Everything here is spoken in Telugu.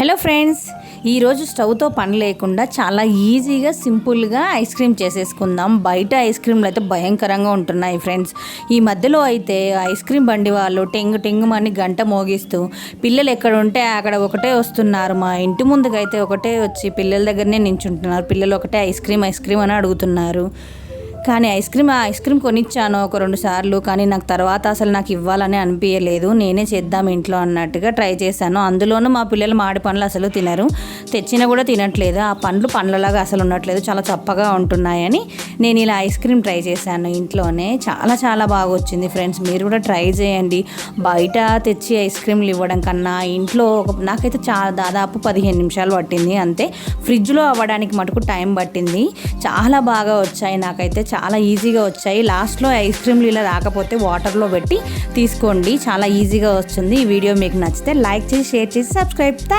హలో ఫ్రెండ్స్, ఈరోజు స్టవ్తో పని లేకుండా చాలా ఈజీగా సింపుల్గా ఐస్ క్రీమ్ చేసేసుకుందాం. బయట ఐస్ క్రీమ్లు అయితే భయంకరంగా ఉంటున్నాయి ఫ్రెండ్స్. ఈ మధ్యలో అయితే ఐస్ క్రీమ్ బండి వాళ్ళు టెంగుమని గంట మోగిస్తూ పిల్లలు ఎక్కడ ఉంటే అక్కడ ఒకటే వస్తున్నారు. మా ఇంటి ముందుకైతే ఒకటే వచ్చి పిల్లల దగ్గరనే నించుంటున్నారు. పిల్లలు ఒకటే ఐస్ క్రీమ్ అని అడుగుతున్నారు. కానీ ఐస్ క్రీమ్ కొనిచ్చాను ఒక 2 సార్లు. కానీ నాకు తర్వాత అసలు నాకు ఇవ్వాలని అనిపించలేదు. నేనే చేద్దాం ఇంట్లో అన్నట్టుగా ట్రై చేశాను. అందులోనూ మా పిల్లలు మాడి పండ్లు అసలు తినరు, తెచ్చినా కూడా తినట్లేదు. ఆ పండ్లలాగా అసలు ఉండట్లేదు, చాలా చప్పగా ఉంటున్నాయని నేను ఇలా ఐస్ క్రీమ్ ట్రై చేశాను ఇంట్లోనే. చాలా బాగా వచ్చింది ఫ్రెండ్స్. మీరు కూడా ట్రై చేయండి. బయట తెచ్చి ఐస్ క్రీమ్లు ఇవ్వడం కన్నా ఇంట్లో నాకైతే దాదాపు 15 నిమిషాలు పట్టింది అంతే. ఫ్రిడ్జ్లో అవ్వడానికి మటుకు టైం పట్టింది. చాలా బాగా వచ్చాయి, నాకైతే చాలా ఈజీగా వచ్చాయి. లాస్ట్లో ఐస్ క్రీమ్లు ఇలా రాకపోతే వాటర్లో పెట్టి తీసుకోండి, చాలా ఈజీగా వస్తుంది. ఈ వీడియో మీకు నచ్చితే లైక్ చేసి, షేర్ చేసి, సబ్స్క్రైబ్.